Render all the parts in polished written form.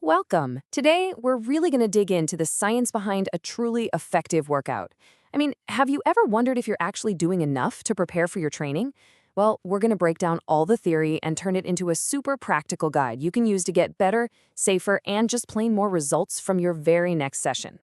Welcome. Today, we're really going to dig into the science behind a truly effective workout. Have you ever wondered if you're actually doing enough to prepare for your training? Well, we're going to break down all the theory and turn it into a super practical guide you can use to get better, safer, and just plain more results from your very next session.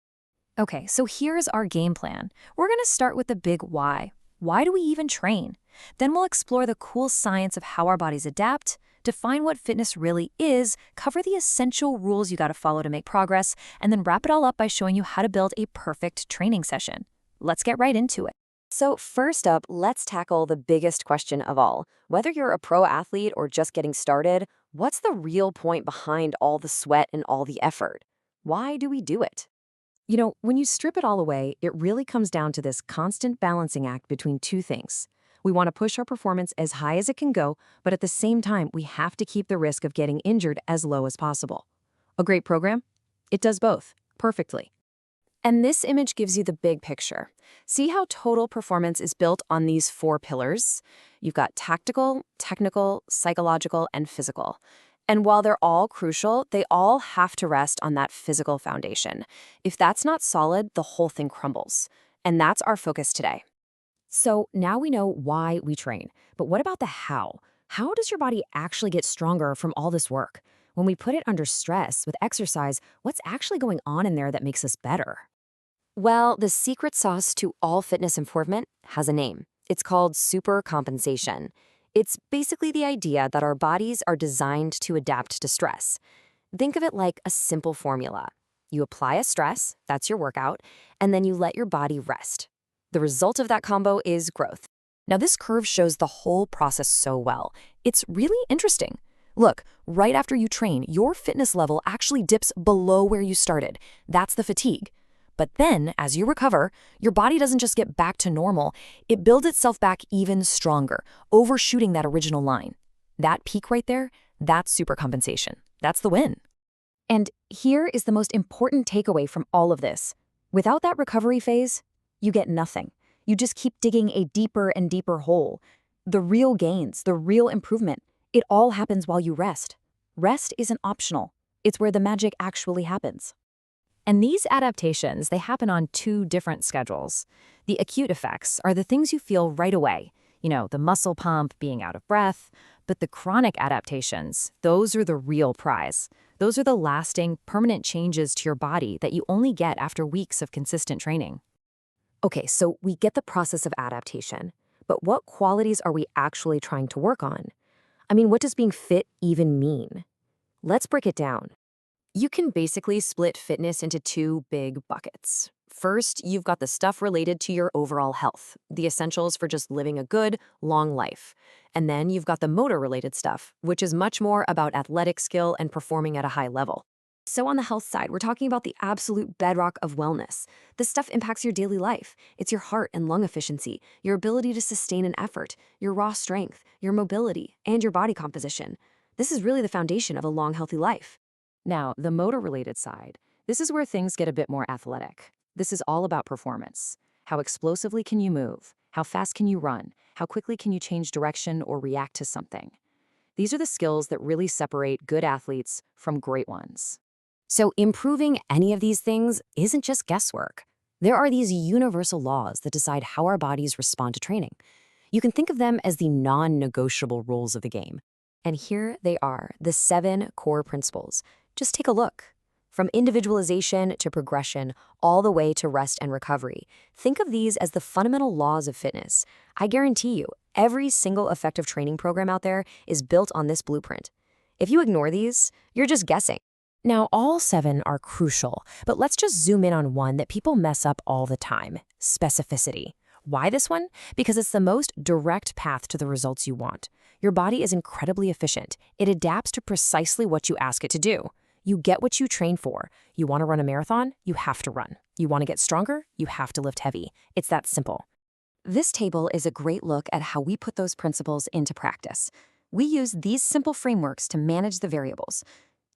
Okay, so here's our game plan. We're going to start with the big why. Why do we even train? Then we'll explore the cool science of how our bodies adapt, define what fitness really is, cover the essential rules you got to follow to make progress, and then wrap it all up by showing you how to build a perfect training session. Let's get right into it. So, first up, let's tackle the biggest question of all. Whether you're a pro athlete or just getting started, what's the real point behind all the sweat and all the effort? Why do we do it? When you strip it all away, it really comes down to this constant balancing act between two things. We want to push our performance as high as it can go, but at the same time, we have to keep the risk of getting injured as low as possible. A great program? It does both, perfectly. And this image gives you the big picture. See how total performance is built on these four pillars? You've got tactical, technical, psychological, and physical. And while they're all crucial, they all have to rest on that physical foundation. If that's not solid, the whole thing crumbles. And that's our focus today. So now we know why we train, but what about the how? How does your body actually get stronger from all this work? When we put it under stress with exercise, what's actually going on in there that makes us better? Well, the secret sauce to all fitness improvement has a name. It's called supercompensation. It's basically the idea that our bodies are designed to adapt to stress. Think of it like a simple formula. You apply a stress, that's your workout, and then you let your body rest. The result of that combo is growth. Now, this curve shows the whole process so well. It's really interesting. Look, right after you train, your fitness level actually dips below where you started. That's the fatigue. But then, as you recover, your body doesn't just get back to normal, it builds itself back even stronger, overshooting that original line. That peak right there, that's supercompensation. That's the win. And here is the most important takeaway from all of this. Without that recovery phase, you get nothing. You just keep digging a deeper and deeper hole. The real gains, the real improvement, it all happens while you rest. Rest isn't optional. It's where the magic actually happens. And these adaptations, they happen on two different schedules. The acute effects are the things you feel right away. The muscle pump, being out of breath. But the chronic adaptations, those are the real prize. Those are the lasting, permanent changes to your body that you only get after weeks of consistent training. Okay, so we get the process of adaptation. But what qualities are we actually trying to work on? What does being fit even mean? Let's break it down. You can basically split fitness into two big buckets. First, you've got the stuff related to your overall health, the essentials for just living a good, long life. And then you've got the motor-related stuff, which is much more about athletic skill and performing at a high level. So on the health side, we're talking about the absolute bedrock of wellness. This stuff impacts your daily life. It's your heart and lung efficiency, your ability to sustain an effort, your raw strength, your mobility, and your body composition. This is really the foundation of a long, healthy life. Now, the motor-related side, this is where things get a bit more athletic. This is all about performance. How explosively can you move? How fast can you run? How quickly can you change direction or react to something? These are the skills that really separate good athletes from great ones. So improving any of these things isn't just guesswork. There are these universal laws that decide how our bodies respond to training. You can think of them as the non-negotiable rules of the game. And here they are, the 7 core principles. Just take a look. From individualization to progression, all the way to rest and recovery. Think of these as the fundamental laws of fitness. I guarantee you, every single effective training program out there is built on this blueprint. If you ignore these, you're just guessing. Now, all 7 are crucial, but let's just zoom in on one that people mess up all the time: specificity. Why this one? Because it's the most direct path to the results you want. Your body is incredibly efficient. It adapts to precisely what you ask it to do. You get what you train for. You want to run a marathon? You have to run. You want to get stronger? You have to lift heavy. It's that simple. This table is a great look at how we put those principles into practice. We use these simple frameworks to manage the variables.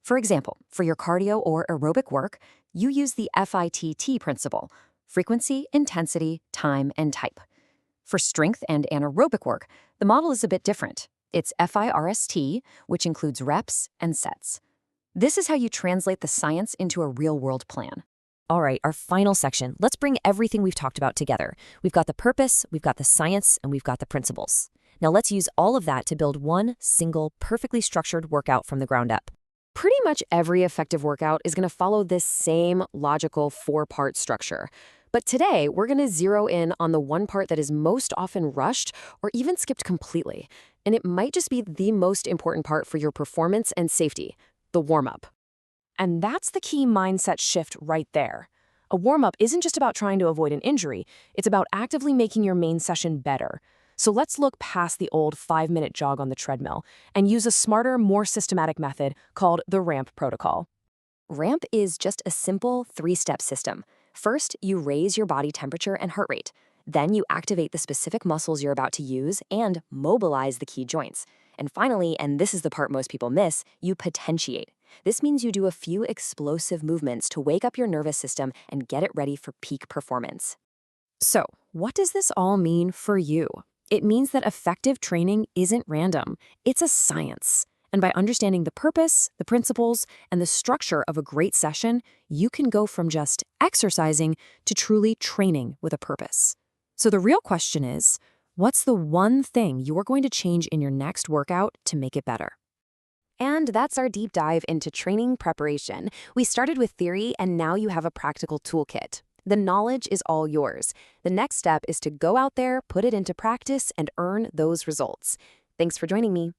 For example, for your cardio or aerobic work, you use the FITT principle: frequency, intensity, time, and type. For strength and anaerobic work, the model is a bit different. It's FIRST, which includes reps and sets. This is how you translate the science into a real-world plan. All right, our final section. Let's bring everything we've talked about together. We've got the purpose, we've got the science, and we've got the principles. Now let's use all of that to build one single, perfectly structured workout from the ground up. Pretty much every effective workout is going to follow this same logical four-part structure. But today, we're going to zero in on the one part that is most often rushed or even skipped completely. And it might just be the most important part for your performance and safety, the warm-up. And that's the key mindset shift right there. A warm-up isn't just about trying to avoid an injury, it's about actively making your main session better. So let's look past the old 5-minute jog on the treadmill and use a smarter, more systematic method called the RAMP protocol. RAMP is just a simple 3-step system. First, you raise your body temperature and heart rate. Then you activate the specific muscles you're about to use and mobilize the key joints. And finally, and this is the part most people miss, you potentiate. This means you do a few explosive movements to wake up your nervous system and get it ready for peak performance. So, what does this all mean for you? It means that effective training isn't random, it's a science. And by understanding the purpose, the principles, and the structure of a great session, you can go from just exercising to truly training with a purpose. So the real question is, what's the one thing you're going to change in your next workout to make it better? And that's our deep dive into training preparation. We started with theory, and now you have a practical toolkit. The knowledge is all yours. The next step is to go out there, put it into practice, and earn those results. Thanks for joining me.